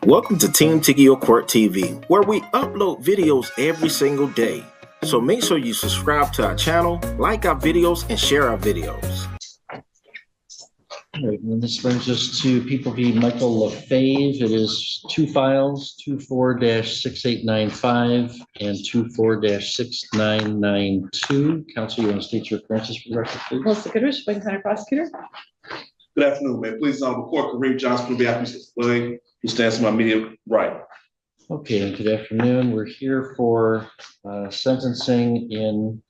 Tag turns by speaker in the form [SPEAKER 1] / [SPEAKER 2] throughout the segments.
[SPEAKER 1] Welcome to Team Tigio Court TV, where we upload videos every single day. So make sure you subscribe to our channel, like our videos, and share our videos.
[SPEAKER 2] All right, and this brings us to People v. Michael LaFave. It is two files, 24-6895 and 24-6992. Counsel, you want to state your appearances for the record, please?
[SPEAKER 3] Melissa Goodrich, Wayne County Prosecutor.
[SPEAKER 4] Good afternoon, man. Please, court, Kareem Johnson, on behalf of Mr. Flay, who stands to my immediate right.
[SPEAKER 2] Okay, and good afternoon. We're here for sentencing in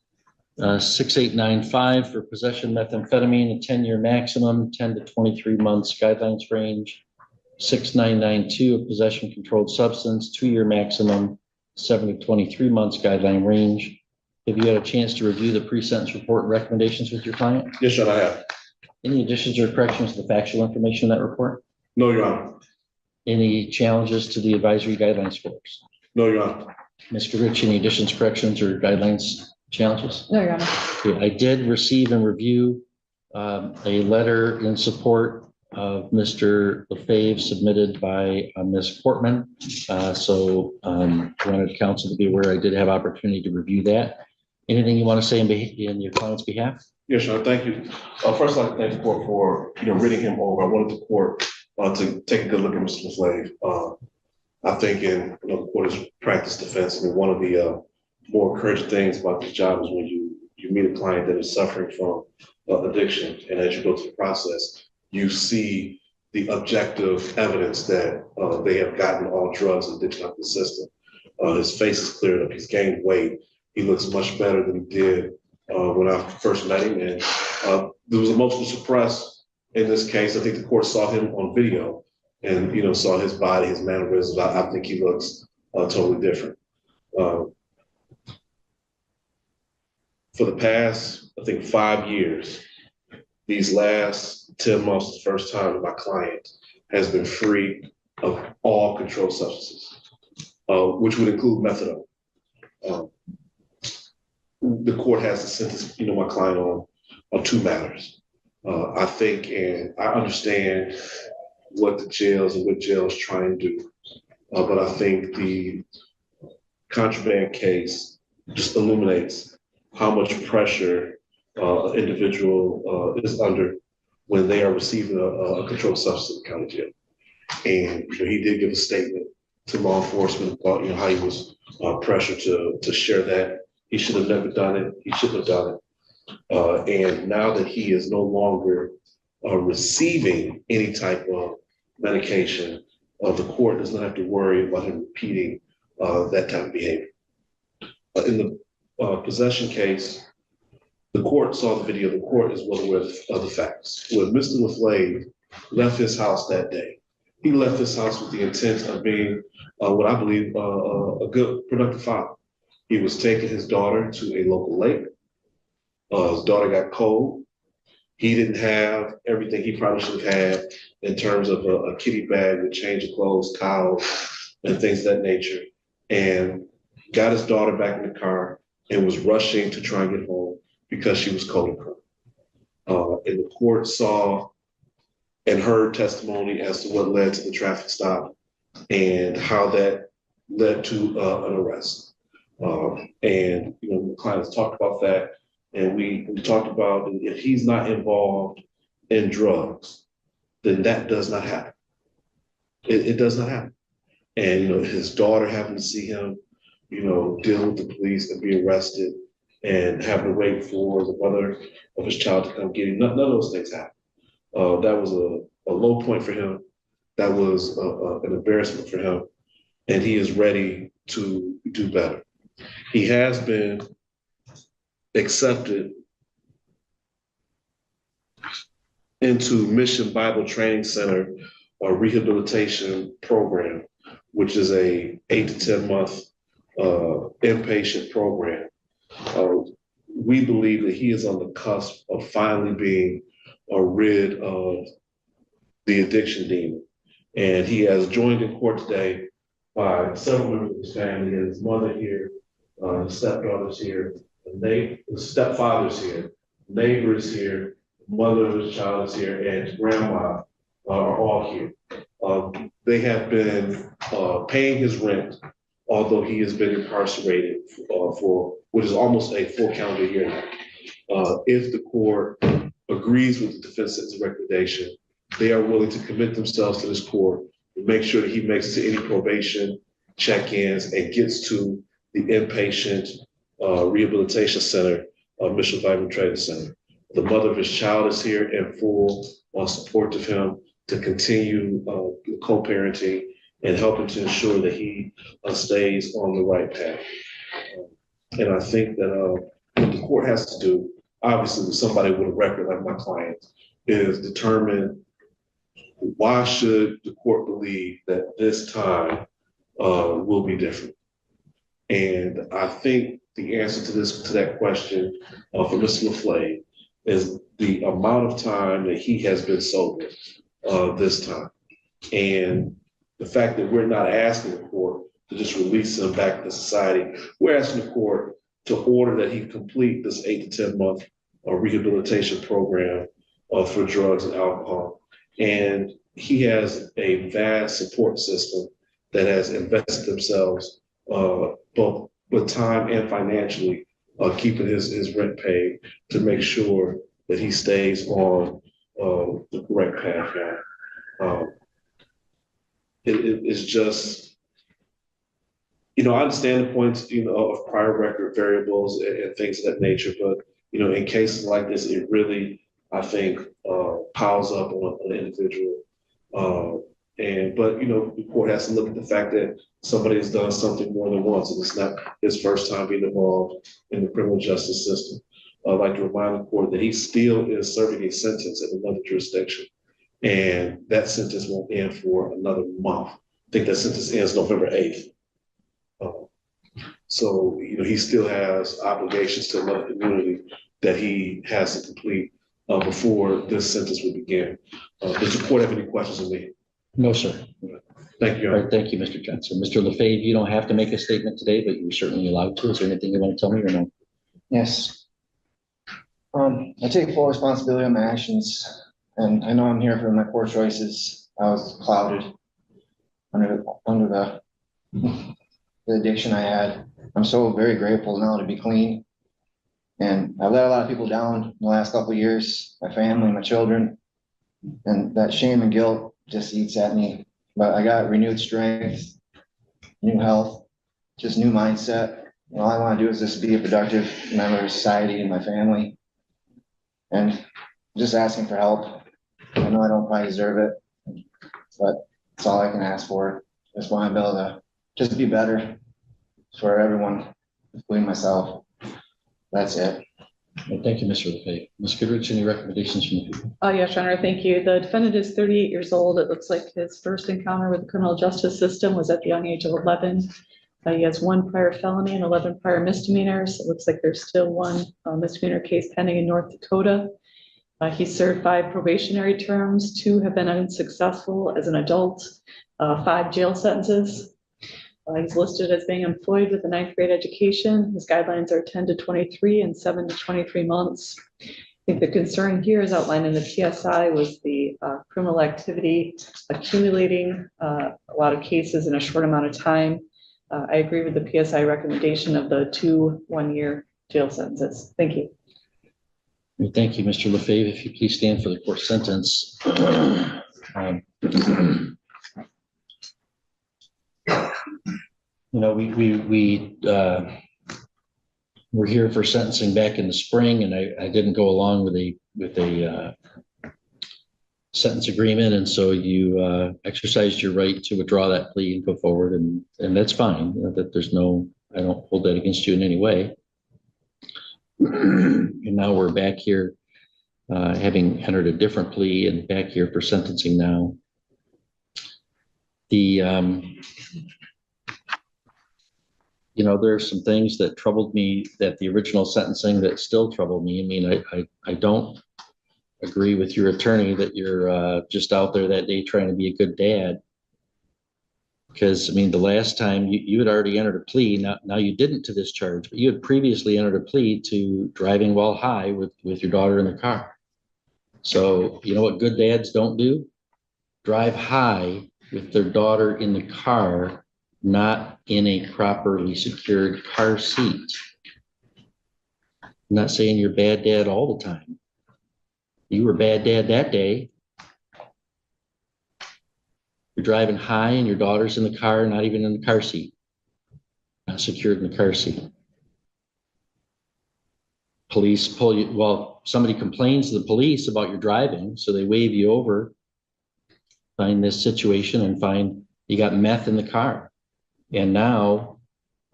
[SPEAKER 2] 6895 for possession of methamphetamine, a 10-year maximum, 10 to 23 months guidelines range. 6992, a possession controlled substance, 2-year maximum, 7 to 23 months guideline range. Have you had a chance to review the pre-sentence report and recommendations with your client?
[SPEAKER 4] Yes, Your Honor, I have.
[SPEAKER 2] Any additions or corrections to the factual information in that report?
[SPEAKER 4] No, Your Honor.
[SPEAKER 2] Any challenges to the advisory guidelines scores?
[SPEAKER 4] No, Your Honor.
[SPEAKER 2] Mr. Rich, any additions, corrections, or guidelines challenges?
[SPEAKER 3] No, Your Honor.
[SPEAKER 2] Okay, I did receive and review a letter in support of Mr. LaFave submitted by Ms. Portman. So wanted counsel to be aware I did have opportunity to review that. Anything you want to say in your client's behalf?
[SPEAKER 4] Yes, Your Honor. Thank you. First, I'd like to thank the court for reading him over. I wanted the court to take a good look at Mr. LaFave. I think the court has practiced defense, and one of the more encouraging things about this job is when you meet a client that is suffering from addiction, and as you go through the process, you see the objective evidence that they have gotten all drugs and addiction out of the system. His face is cleared up. He's gained weight. He looks much better than he did when I first met him, and there was emotional suppressed in this case. I think the court saw him on video and saw his body, his mannerisms. I think he looks totally different. For the past, I think 5 years, these last 10 months, the first time that my client has been free of all controlled substances, which would include methadone. The court has to sentence, my client on 2 matters. I think, and I understand what the jails and what jails try and do, but I think the contraband case just illuminates how much pressure an individual is under when they are receiving a controlled substance in the county jail. And he did give a statement to law enforcement about how he was pressured to share that. He should have never done it. He shouldn't have done it. And now that he is no longer receiving any type of medication, the court does not have to worry about him repeating that type of behavior. In the possession case, the court saw the video. The court is well aware of the facts. When Mr. LaFave left his house that day, he left his house with the intent of being what I believe a good, productive father. He was taking his daughter to a local lake. His daughter got cold. He didn't have everything he probably should have had in terms of a kitty bag with change of clothes, towels, and things of that nature, and got his daughter back in the car and was rushing to try and get home because she was cold and crying. And the court saw and heard testimony as to what led to the traffic stop and how that led to an arrest. And the client has talked about that, and we talked about if he's not involved in drugs, then that does not happen. It does not happen. And his daughter having to see him, deal with the police and be arrested, and having to wait for the mother of his child to come get him. None of those things happen. That was a low point for him. That was an embarrassment for him, and he is ready to do better. He has been accepted into Mission Bible Training Center, a rehabilitation program, which is a 8 to 10 month inpatient program. We believe that he is on the cusp of finally being rid of the addiction demon. And he has joined in court today by several members of his family. His mother here, his stepdaughter's here, the stepfather's here, neighbors here, mother of his child is here, and his grandma are all here. They have been paying his rent, although he has been incarcerated for which is almost a full calendar year now. If the court agrees with the defense sentence recommendation, they are willing to commit themselves to this court and make sure that he makes it to any probation check-ins and gets to the inpatient rehabilitation center, Mission Vitamin Training Center. The mother of his child is here in full support of him to continue co-parenting and helping to ensure that he stays on the right path. And I think that what the court has to do, obviously with somebody with a record like my client, is determine why should the court believe that this time will be different. And I think the answer to that question for Mr. LaFleur is the amount of time that he has been sober this time. And the fact that we're not asking the court to just release him back to society, we're asking the court to order that he complete this 8 to 10 month rehabilitation program for drugs and alcohol. And he has a vast support system that has invested themselves both with time and financially, keeping his rent paid to make sure that he stays on the correct path now. It's just, I understand the points, of prior record variables and things of that nature, but, in cases like this, it really, I think, piles up on an individual. But the court has to look at the fact that somebody has done something more than once, and it's not his first time being involved in the criminal justice system. I'd like to remind the court that he still is serving a sentence in another jurisdiction, and that sentence won't end for another month. I think that sentence ends November 8th. So, he still has obligations to another community that he has to complete before this sentence will begin. Does the court have any questions of me?
[SPEAKER 2] No, sir.
[SPEAKER 4] Thank you.
[SPEAKER 2] All right, thank you, Mr. Johnson. Mr. LaFave, you don't have to make a statement today, but you're certainly allowed to. Is there anything you want to tell me or no?
[SPEAKER 5] Yes. I take full responsibility on my actions, and I know I'm here for my poor choices. I was clouded under the addiction I had. I'm so very grateful now to be clean. And I let a lot of people down in the last couple of years, my family, my children, and that shame and guilt just eats at me. But I got renewed strength, new health, just new mindset. All I want to do is just be a productive member of society and my family. And just asking for help. I know I don't probably deserve it, but it's all I can ask for. Just want to be able to just be better for everyone, including myself. That's it.
[SPEAKER 2] Well, thank you, Mr. LaFave. Ms. Goodrich, any recommendations from you?
[SPEAKER 3] Yes, Your Honor, thank you. The defendant is 38 years old. It looks like his first encounter with the criminal justice system was at the young age of 11. He has 1 prior felony and 11 prior misdemeanors. It looks like there's still 1 misdemeanor case pending in North Dakota. He served 5 probationary terms. 2 have been unsuccessful as an adult, 5 jail sentences. He's listed as being employed with a 9th grade education. His guidelines are 10 to 23 and 7 to 23 months. I think the concern here is outlined in the PSI was the criminal activity accumulating a lot of cases in a short amount of time. I agree with the PSI recommendation of the 2 one-year jail sentences. Thank you.
[SPEAKER 2] Well, thank you, Mr. LaFave. If you please stand for the court sentence. We're here for sentencing back in the spring, and I didn't go along with a sentence agreement, and so you exercised your right to withdraw that plea and go forward, and that's fine. That there's no, I don't hold that against you in any way. And now we're back here, having entered a different plea and back here for sentencing now. There are some things that troubled me that the original sentencing that still trouble me. I mean, I don't agree with your attorney that you're just out there that day trying to be a good dad. Because, I mean, the last time you had already entered a plea, now you didn't to this charge, but you had previously entered a plea to driving while high with your daughter in the car. So, you know what good dads don't do? drive high with their daughter in the car, not in a properly secured car seat. I'm not saying you're a bad dad all the time. You were a bad dad that day. You're driving high and your daughter's in the car, not even in the car seat, not secured in the car seat. Police pull you, well, somebody complains to the police about your driving, so they wave you over, find this situation and find you got meth in the car. And now,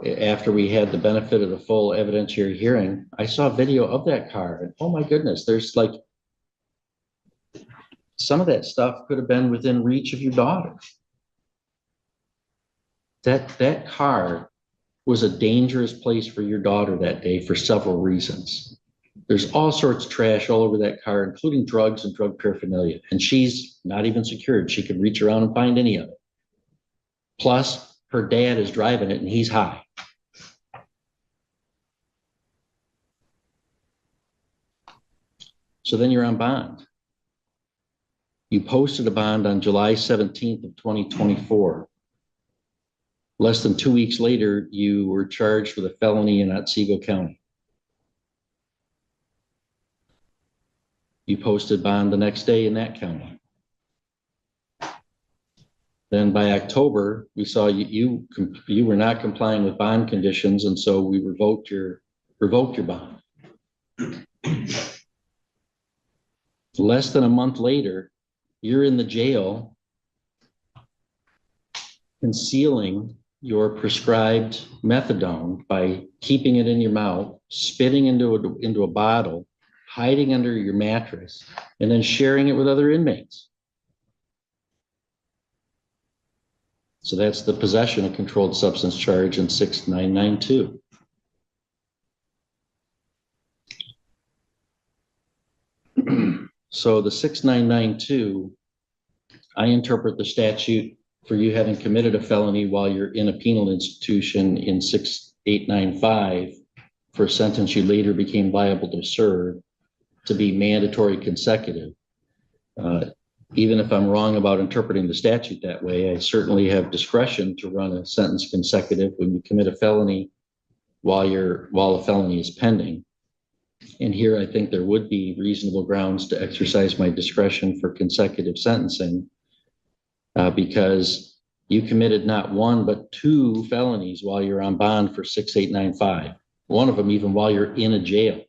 [SPEAKER 2] after we had the benefit of the full evidentiary hearing, I saw a video of that car and oh my goodness, there's like, some of that stuff could have been within reach of your daughter. That car was a dangerous place for your daughter that day for several reasons. There's all sorts of trash all over that car, including drugs and drug paraphernalia. And she's not even secured. She could reach around and find any of it. Plus, her dad is driving it and he's high. So then you're on bond. You posted a bond on July 17th of 2024. Less than 2 weeks later, you were charged with a felony in Otsego County. You posted bond the next day in that county. Then by October, we saw you were not complying with bond conditions, and so we revoked your bond. Less than a month later, you're in the jail concealing your prescribed methadone by keeping it in your mouth, spitting into a bottle, hiding under your mattress, and then sharing it with other inmates. So that's the possession of controlled substance charge in 6992. So the 6992, I interpret the statute for you having committed a felony while you're in a penal institution in 6895 for a sentence you later became liable to serve to be mandatory consecutive. Even if I'm wrong about interpreting the statute that way, I certainly have discretion to run a sentence consecutive when you commit a felony while a felony is pending. And here I think there would be reasonable grounds to exercise my discretion for consecutive sentencing because you committed not one, but 2 felonies while you're on bond for 6895. One of them even while you're in a jail.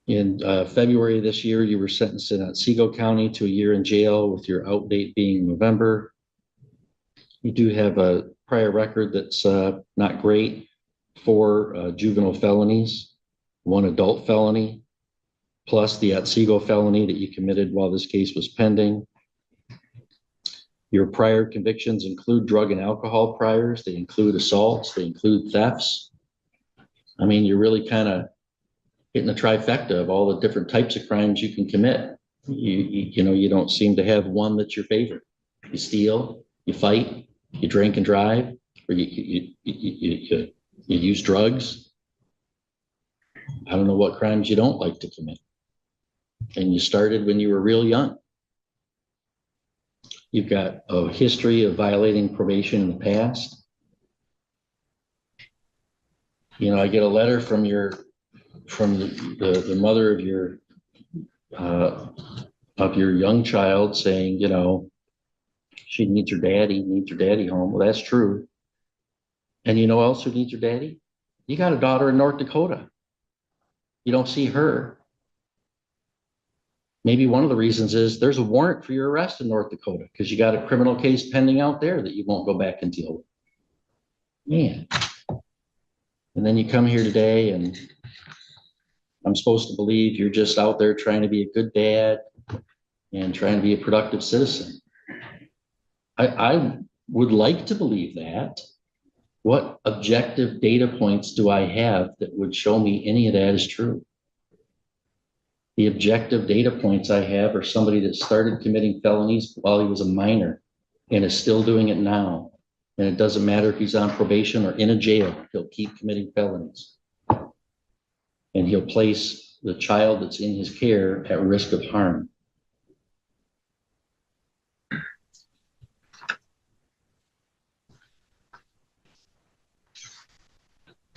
[SPEAKER 2] In February of this year, you were sentenced in Otsego County to a year in jail with your out date being November. You do have a prior record that's not great, 4 juvenile felonies, 1 adult felony, plus the Otsego felony that you committed while this case was pending. Your prior convictions include drug and alcohol priors. They include assaults. They include thefts. I mean, you're really kind of hitting the trifecta of all the different types of crimes you can commit. You don't seem to have one that's your favorite. You steal, you fight, you drink and drive, or you use drugs. I don't know what crimes you don't like to commit. And you started when you were real young. You've got a history of violating probation in the past. I get a letter from the mother of your young child saying, she needs her daddy home. Well, that's true. And you know else who needs your daddy? You got a daughter in North Dakota. You don't see her. Maybe one of the reasons is there's a warrant for your arrest in North Dakota because you got a criminal case pending out there that you won't go back and deal with. Man. And then you come here today and I'm supposed to believe you're just out there trying to be a good dad and trying to be a productive citizen. I would like to believe that. What objective data points do I have that would show me any of that is true? The objective data points I have are somebody that started committing felonies while he was a minor and is still doing it now. And it doesn't matter if he's on probation or in a jail, he'll keep committing felonies. And he'll place the child that's in his care at risk of harm.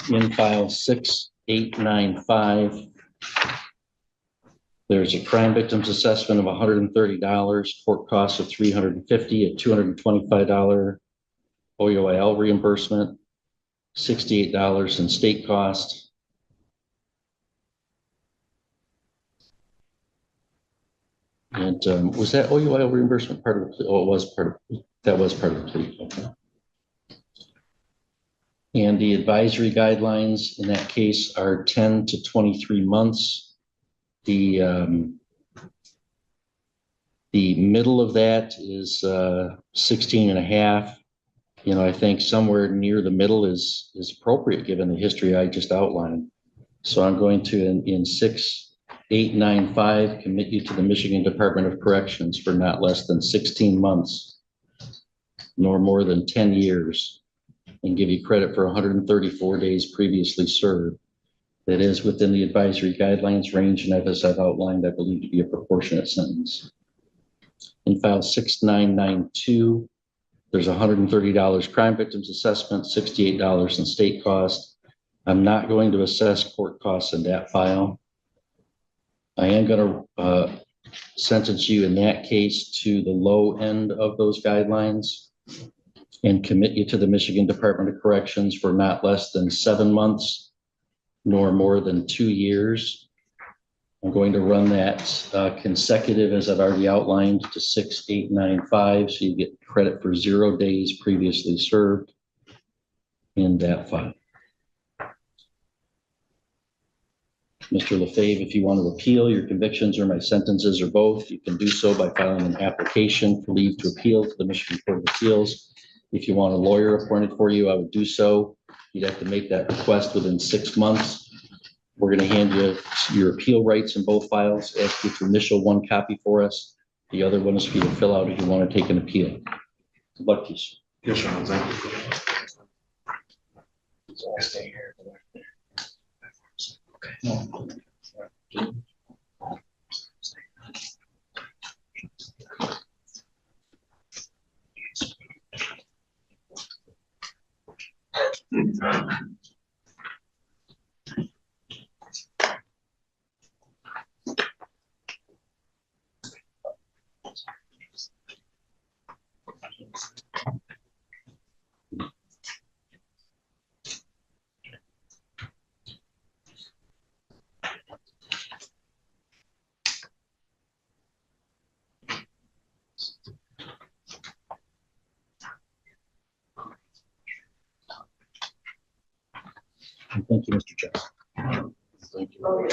[SPEAKER 2] In file 6895, there's a crime victims assessment of $130, court costs of $350, a $225 OUIL reimbursement, $68 in state cost. And was that OUIL reimbursement part of the plea? Oh, it was part of, that was part of the plea. Okay. And the advisory guidelines in that case are 10 to 23 months. The middle of that is 16 and a half. You know, I think somewhere near the middle is appropriate given the history I just outlined. So I'm going to, in 6895, commit you to the Michigan Department of Corrections for not less than 16 months, nor more than 10 years, and give you credit for 134 days previously served. That is within the advisory guidelines range, and as I've outlined, I believe to be a proportionate sentence. In file 6992, there's $130 crime victims assessment, $68 in state cost. I'm not going to assess court costs in that file. I am going to sentence you in that case to the low end of those guidelines and commit you to the Michigan Department of Corrections for not less than 7 months, nor more than 2 years. I'm going to run that consecutive, as I've already outlined, to 6895, so you get credit for 0 days previously served in that file. Mr. Lefebvre, if you want to appeal your convictions or my sentences or both, you can do so by filing an application for leave to appeal to the Michigan Court of Appeals. If you want a lawyer appointed for you, I would do so. You'd have to make that request within 6 months. We're going to hand you your appeal rights in both files, ask you to initial one copy for us. The other one is for you to fill out if you want to take an appeal. Good luck to you.
[SPEAKER 4] Yes, Your Honor, thank you.
[SPEAKER 5] So I stay here.
[SPEAKER 2] Thank you, Mr. Johnson.
[SPEAKER 4] Thank you.